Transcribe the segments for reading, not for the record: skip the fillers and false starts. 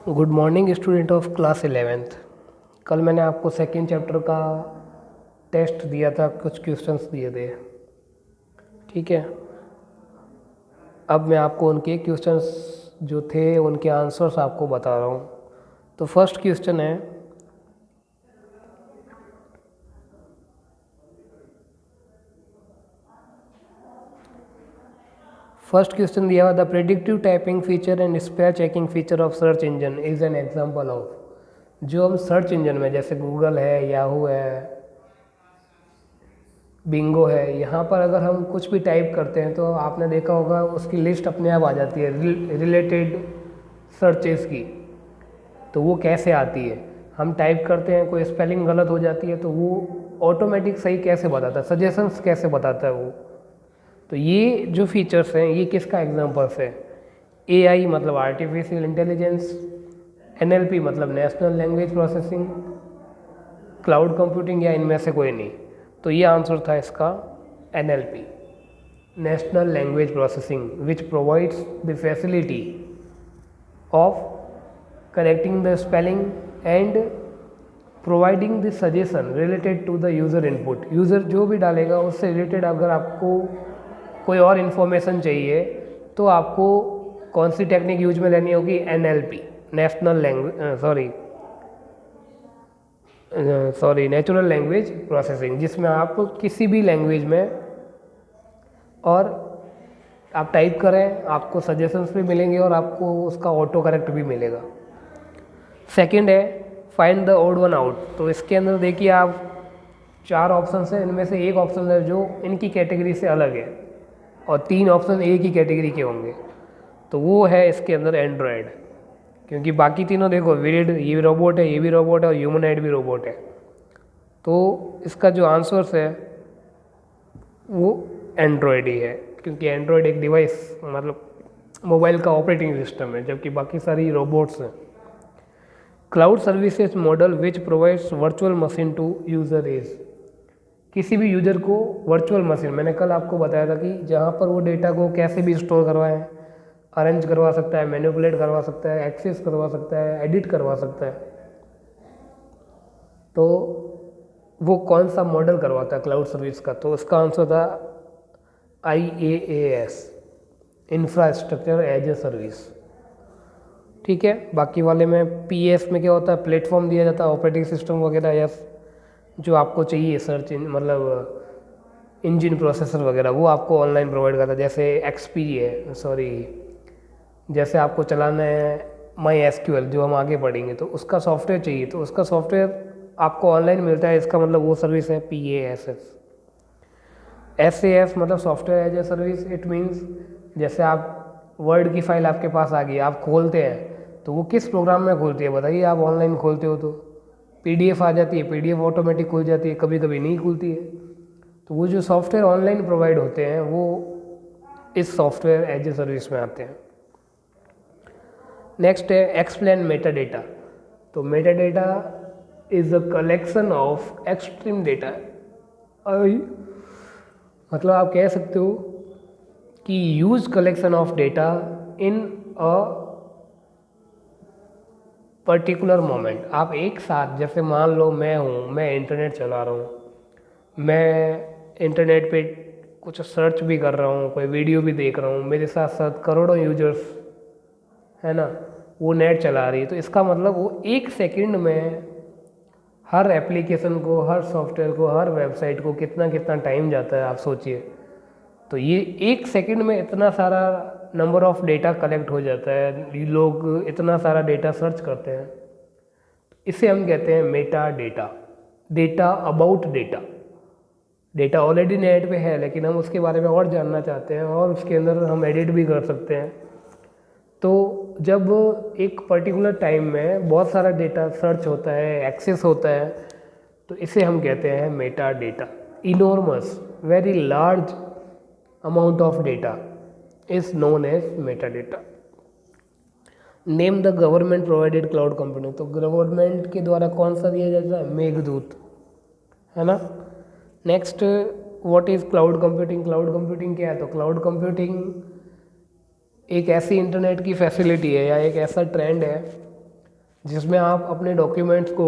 Good morning student of class 11th। कल मैंने आपको सेकेंड चैप्टर का टेस्ट दिया था, कुछ क्वेश्चंस दिए थे, ठीक है। अब मैं आपको उनके क्वेश्चंस जो थे उनके आंसर्स आपको बता रहा हूँ। तो फर्स्ट क्वेश्चन है, फर्स्ट क्वेश्चन दिया हुआ, the predictive typing feature and spell checking feature of search engine is an example of. जो हम सर्च इंजन में जैसे गूगल है, याहू है, बिंगो है, यहाँ पर अगर हम कुछ भी टाइप करते हैं तो आपने देखा होगा उसकी लिस्ट अपने आप आ जाती है रिलेटेड सर्चेस की। तो वो कैसे आती है, हम टाइप करते हैं, कोई स्पेलिंग गलत हो जाती है तो वो ऑटोमेटिक सही कैसे बताता है, सजेशंस कैसे बताता है वो। तो ये जो फीचर्स हैं ये किसका एग्जांपल्स है। एआई मतलब आर्टिफिशियल इंटेलिजेंस, एनएलपी मतलब national language processing, cloud computing, या इनमें से कोई नहीं। तो ये आंसर था इसका NLP, national language processing, which provides the facility of correcting the spelling and providing the suggestion related to the user input. User जो भी डालेगा उससे रिलेटेड अगर आपको कोई और इन्फॉर्मेशन चाहिए तो आपको कौन सी टेक्निक यूज में लेनी होगी, NLP, national language natural language processing, जिसमें आप किसी भी लैंग्वेज में और आप टाइप करें आपको सजेशंस भी मिलेंगे और आपको उसका ऑटो करेक्ट भी मिलेगा। सेकंड है find the odd one out. तो इसके अंदर देखिए आप 4 ऑप्शन हैं, इनमें से एक ऑप्शन है जो इनकी कैटेगरी से अलग है और 3 ऑप्शन एक ही कैटेगरी के होंगे। तो वो है इसके अंदर एंड्रॉयड, क्योंकि बाकी तीनों देखो विड, ये भी रोबोट है, ये भी रोबोट है और ह्यूमनॉइड भी रोबोट है। तो इसका जो आंसर्स है वो एंड्रॉयड ही है, क्योंकि एंड्रॉयड एक डिवाइस मतलब मोबाइल का ऑपरेटिंग सिस्टम है, जबकि बाकी सारी रोबोट्स हैं। Cloud services model which provides virtual machine to user is. किसी भी यूज़र को वर्चुअल मशीन, मैंने कल आपको बताया था कि जहाँ पर वो डेटा को कैसे भी स्टोर करवाएं, अरेंज करवा सकता है, मैनिपुलेट करवा सकता है, एक्सेस करवा सकता है, एडिट करवा सकता है। तो वो कौन सा मॉडल करवाता है क्लाउड सर्विस का, तो उसका आंसर था IaaS, infrastructure as a service, ठीक है। बाकी वाले में PS में क्या होता है, प्लेटफॉर्म दिया जाता है, ऑपरेटिंग सिस्टम वगैरह या जो आपको चाहिए सर्च मतलब इंजन प्रोसेसर वगैरह वो आपको ऑनलाइन प्रोवाइड करता है। जैसे XP है, जैसे आपको चलाना है MySQL जो हम आगे पढ़ेंगे, तो उसका सॉफ्टवेयर चाहिए तो उसका सॉफ्टवेयर आपको ऑनलाइन मिलता है, इसका मतलब वो सर्विस है PaaS। SAS मतलब software as a service. It means जैसे आप वर्ड की फाइल आपके पास आ गई, आप खोलते हैं तो वो किस प्रोग्राम में खुलती है बताइए, आप ऑनलाइन खोलते हो तो PDF आ जाती है, PDF ऑटोमेटिक खुल जाती है, कभी कभी नहीं खुलती है। तो वो जो सॉफ्टवेयर ऑनलाइन प्रोवाइड होते हैं वो इस सॉफ्टवेयर एज ए सर्विस में आते हैं। नेक्स्ट है एक्सप्लेन मेटा डेटा। तो Meta data is a collection of extreme data. मतलब आप कह सकते हो कि use collection of data in a particular moment. आप एक साथ, जैसे मान लो मैं इंटरनेट चला रहा हूँ, मैं इंटरनेट पे कुछ सर्च भी कर रहा हूँ, कोई वीडियो भी देख रहा हूँ, मेरे साथ साथ करोड़ों यूजर्स है ना वो नेट चला रही है। तो इसका मतलब वो एक सेकंड में हर एप्लीकेशन को, हर सॉफ्टवेयर को, हर वेबसाइट को कितना कितना टाइम जाता है आप सोचिए। तो ये एक सेकंड में इतना सारा नंबर ऑफ डेटा कलेक्ट हो जाता है, लोग इतना सारा डेटा सर्च करते हैं। इसे हम कहते हैं meta data, data about data. Data already net पे है लेकिन हम उसके बारे में और जानना चाहते हैं और उसके अंदर हम एडिट भी कर सकते हैं। तो जब एक पर्टिकुलर टाइम में बहुत सारा डेटा सर्च होता है, एक्सेस होता है, तो इसे हम कहते हैं meta data. Enormous very large amount of data is known as meta data. Name the government provided cloud company. तो गवर्नमेंट के द्वारा कौन सा दिया जाता है, मेघदूत, है ना। Next what is cloud computing. Cloud computing क्या है, तो क्लाउड कंप्यूटिंग एक ऐसी इंटरनेट की फैसिलिटी है या एक ऐसा ट्रेंड है जिसमें आप अपने डॉक्यूमेंट्स को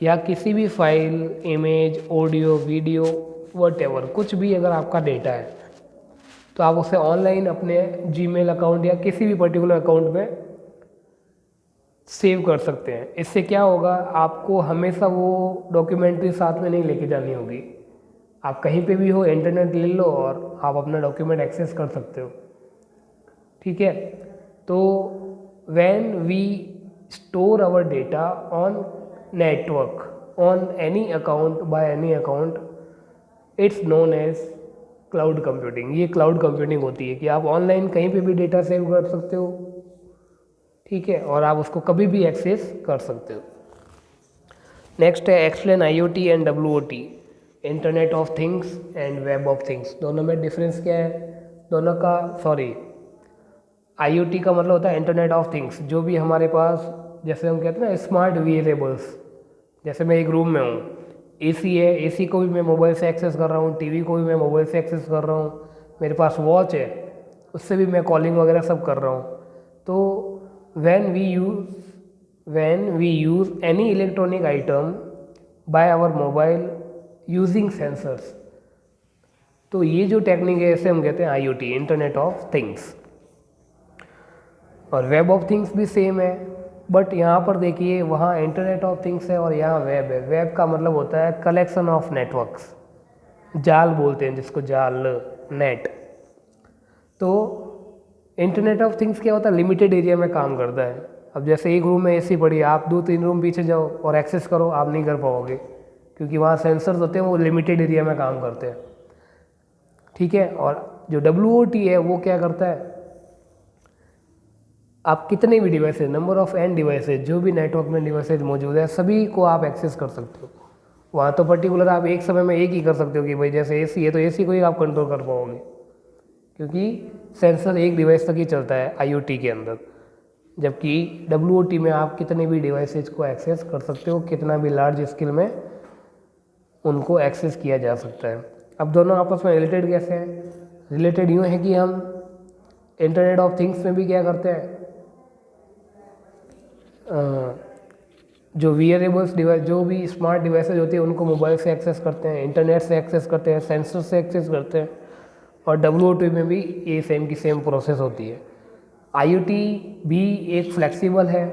या किसी भी file, image, audio, video, whatever कुछ भी अगर आपका डेटा है तो आप उसे ऑनलाइन अपने जीमेल अकाउंट या किसी भी पर्टिकुलर अकाउंट में सेव कर सकते हैं। इससे क्या होगा, आपको हमेशा वो डॉक्यूमेंट्री साथ में नहीं लेके जानी होगी। आप कहीं पे भी हो, इंटरनेट ले लो और आप अपना डॉक्यूमेंट एक्सेस कर सकते हो। ठीक है, तो when we store our data on network on any account by any account, it's known as cloud computing. ये क्लाउड कंप्यूटिंग होती है कि आप ऑनलाइन कहीं पे भी डेटा सेव कर सकते हो। ठीक है, और आप उसको कभी भी एक्सेस कर सकते हो। नेक्स्ट है explain IoT and WOT, internet of things and web of things. दोनों में डिफरेंस क्या है? दोनों का IoT का मतलब होता है इंटरनेट ऑफ थिंग्स, जो भी हमारे पास, जैसे हम कहते हैं ना स्मार्ट वेरिएबल्स। जैसे मैं एक रूम में हूँ, AC है, AC को भी मैं मोबाइल से एक्सेस कर रहा हूँ, TV को भी मैं मोबाइल से एक्सेस कर रहा हूँ, मेरे पास वॉच है, उससे भी मैं कॉलिंग वगैरह सब कर रहा हूँ। तो when we use any electronic item by our mobile using sensors, तो ये जो टेक्निक है इसे हम कहते हैं IoT, इंटरनेट ऑफ थिंग्स। और वेब ऑफ थिंग्स भी सेम है, बट यहाँ पर देखिए वहाँ इंटरनेट ऑफ थिंग्स है और यहाँ वेब है। वेब का मतलब होता है कलेक्शन ऑफ नेटवर्क्स, जाल बोलते हैं जिसको, जाल, नेट। तो इंटरनेट ऑफ थिंग्स क्या होता है, लिमिटेड एरिया में काम करता है। अब जैसे एक रूम में AC पड़ी है, आप 2-3 रूम पीछे जाओ और एक्सेस करो, आप नहीं कर पाओगे, क्योंकि वहाँ सेंसर्स होते हैं, वो लिमिटेड एरिया में काम करते हैं। ठीक है, और जो WOT है वो क्या करता है, आप कितने भी devices, number of n devices, जो भी नेटवर्क में डिवाइसेज मौजूद है सभी को आप एक्सेस कर सकते हो। वहाँ तो पर्टिकुलर आप एक समय में एक ही कर सकते हो कि भाई जैसे AC है तो AC को ही आप कंट्रोल कर पाओगे, क्योंकि सेंसर एक डिवाइस तक ही चलता है IoT के अंदर। जबकि WOT में आप कितने भी डिवाइसेज को एक्सेस कर सकते हो, कितना भी लार्ज स्केल में उनको एक्सेस किया जा सकता है। अब दोनों आपस में रिलेटेड कैसे हैं? रिलेटेड यूँ है कि हम इंटरनेट ऑफ थिंग्स में भी क्या करते हैं, जो वेरिएबल्स डिवाइस, जो भी स्मार्ट डिवाइसेज होती है उनको मोबाइल से एक्सेस करते हैं, इंटरनेट से एक्सेस करते हैं, सेंसर से एक्सेस करते हैं। और WOT में भी ये सेम की सेम प्रोसेस होती है। IoT भी एक फ्लेक्सिबल है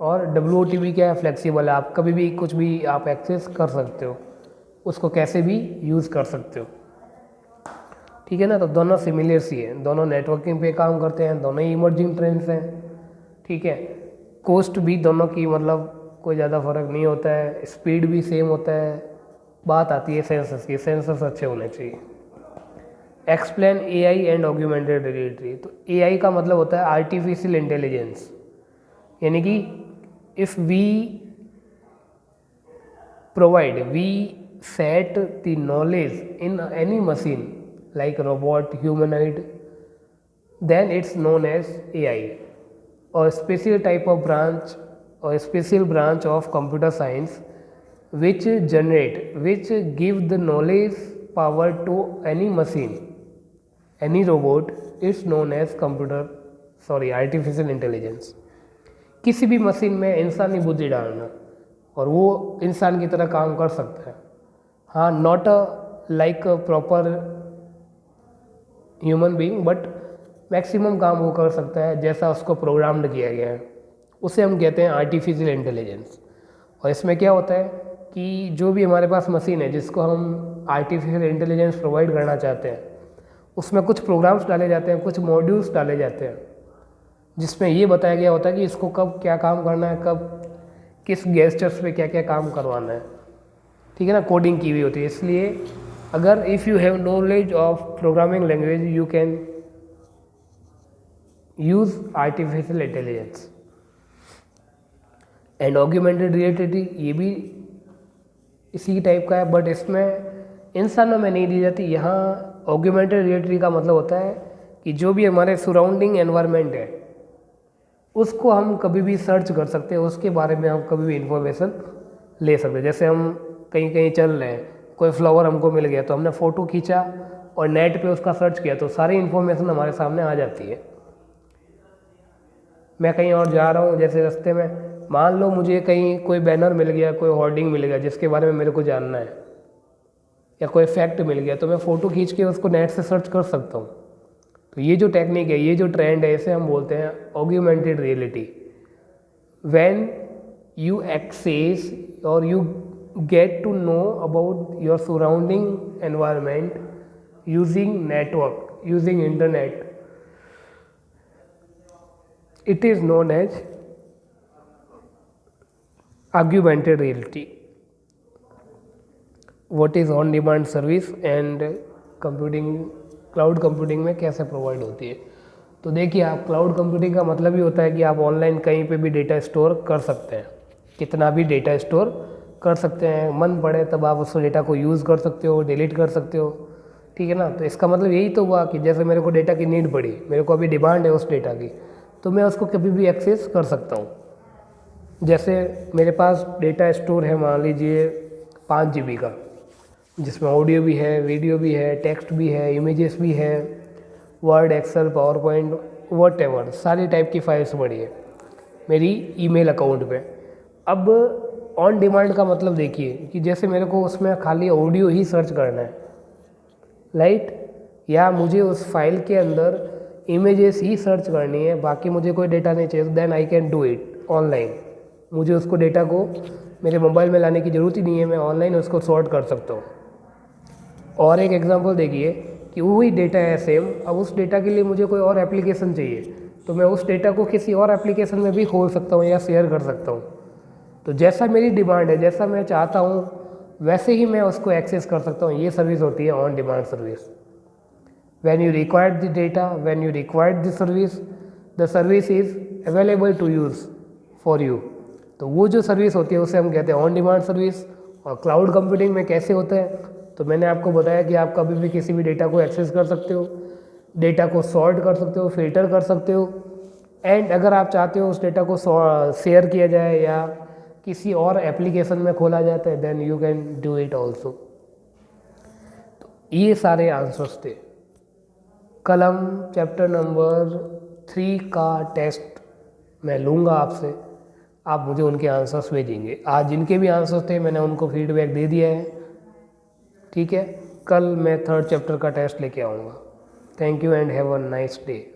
और WOT भी क्या है, फ्लेक्सिबल है। आप कभी भी कुछ भी आप एक्सेस कर सकते हो, उसको कैसे भी यूज़ कर सकते हो। ठीक है ना, तो दोनों सिमिलर सी है, दोनों नेटवर्किंग पे काम करते हैं, दोनों ही इमर्जिंग ट्रेंड्स हैं। ठीक है, कॉस्ट भी दोनों की मतलब कोई ज़्यादा फर्क नहीं होता है, स्पीड भी सेम होता है। बात आती है सेंसर्स की, सेंसर्स अच्छे होने चाहिए। Explain AI and augmented reality. तो AI का मतलब होता है आर्टिफिशियल इंटेलिजेंस, यानी कि if we provide, we set the knowledge in any machine like robot, humanoid, then it's known as AI, or special type of branch or special branch of computer science which give the knowledge power to any machine, any robot, it's known as artificial intelligence। किसी भी machine में इंसानी बुद्धि डालना और वो इंसान की तरह काम कर सकता है। हाँ, not like proper human being, but maximum काम वो कर सकता है जैसा उसको प्रोग्राम्ड किया गया है, उसे हम कहते हैं आर्टिफिशियल इंटेलिजेंस। और इसमें क्या होता है कि जो भी हमारे पास मशीन है जिसको हम आर्टिफिशियल इंटेलिजेंस प्रोवाइड करना चाहते हैं, उसमें कुछ प्रोग्राम्स डाले जाते हैं, कुछ मॉड्यूल्स डाले जाते हैं, जिसमें ये बताया गया होता है कि इसको कब क्या काम करना है, कब किस गेस्टर्स पे क्या क्या काम करवाना है। ठीक है ना, कोडिंग की हुई होती है। इसलिए अगर if you have knowledge of programming language you can use artificial intelligence. And augmented reality ये भी इसी टाइप का है, बट इसमें इंसानों में नहीं दी जाती। यहाँ ऑग्यूमेंटेड रियलिटी का मतलब होता है कि जो भी हमारे सराउंडिंग एनवायरनमेंट है उसको हम कभी भी सर्च कर सकते हैं, उसके बारे में हम कभी भी इंफॉर्मेशन ले सकते हैं। जैसे हम कहीं कहीं चल रहे हैं, कोई फ्लावर हमको मिल गया तो हमने फ़ोटो खींचा और नेट पे उसका सर्च किया तो सारी इन्फॉर्मेशन हमारे सामने आ जाती है। मैं कहीं और जा रहा हूँ, जैसे रास्ते में मान लो मुझे कहीं कोई बैनर मिल गया, कोई होर्डिंग मिल गया जिसके बारे में मेरे को जानना है, या कोई फैक्ट मिल गया, तो मैं फ़ोटो खींच के उसको नेट से सर्च कर सकता हूँ। तो ये जो टेक्निक है, ये जो ट्रेंड है, इसे हम बोलते हैं augmented reality. When you access और you get to know about your surrounding environment using network, using internet, it is known as augmented reality. What is on demand service and computing, cloud computing में कैसे provide होती है। तो देखिए, आप cloud computing का मतलब ही होता है कि आप ऑनलाइन कहीं पे भी डेटा स्टोर कर सकते हैं, कितना भी डेटा स्टोर कर सकते हैं, मन पड़े तब आप उस डेटा को यूज़ कर सकते हो, डिलीट कर सकते हो, ठीक है ना। तो इसका मतलब यही तो हुआ कि जैसे मेरे को डेटा की नीड पड़ी, मेरे को अभी डिमांड है उस डेटा की, तो मैं उसको कभी भी एक्सेस कर सकता हूँ। जैसे मेरे पास डेटा स्टोर है, मान लीजिए 5 GB का, जिसमें ऑडियो भी है, वीडियो भी है, टेक्स्ट भी है, इमेजेस भी है, word, excel, power point, whatever, सारी टाइप की फाइल्स पड़ी है मेरी ईमेल अकाउंट पे। अब ऑन डिमांड का मतलब देखिए कि जैसे मेरे को उसमें खाली ऑडियो ही सर्च करना है, राइट, या मुझे उस फाइल के अंदर इमेजेस ही सर्च करनी है, बाकी मुझे कोई डेटा नहीं चाहिए, then I can do it online. मुझे उसको डेटा को मेरे मोबाइल में लाने की ज़रूरत ही नहीं है, मैं ऑनलाइन उसको सॉर्ट कर सकता हूँ। और एक एग्जांपल देखिए कि वही डेटा है सेम, अब उस डेटा के लिए मुझे कोई और एप्लीकेशन चाहिए, तो मैं उस डेटा को किसी और एप्लीकेशन में भी खोल सकता हूँ या शेयर कर सकता हूँ। तो जैसा मेरी डिमांड है, जैसा मैं चाहता हूँ, वैसे ही मैं उसको एक्सेस कर सकता हूँ। ये सर्विस होती है on demand service. When you require the data, when you require the service is available to use for you. तो वो जो सर्विस होती है उसे हम कहते हैं ऑन डिमांड सर्विस। और क्लाउड कंप्यूटिंग में कैसे होता है, तो मैंने आपको बताया कि आप कभी भी किसी भी डेटा को एक्सेस कर सकते हो, डेटा को सॉर्ट कर सकते हो, फिल्टर कर सकते हो, एंड अगर आप चाहते हो उस डेटा को शेयर किया जाए या किसी और एप्लीकेशन में खोला जाता है, then you can do it also. तो ये सारे आंसर्स थे। कल हम चैप्टर नंबर 3 का टेस्ट मैं लूँगा आपसे, आप मुझे उनके आंसर्स भेजेंगे। आज जिनके भी आंसर्स थे मैंने उनको फीडबैक दे दिया है, ठीक है। कल मैं 3rd चैप्टर का टेस्ट लेके आऊँगा। Thank you and have a nice day.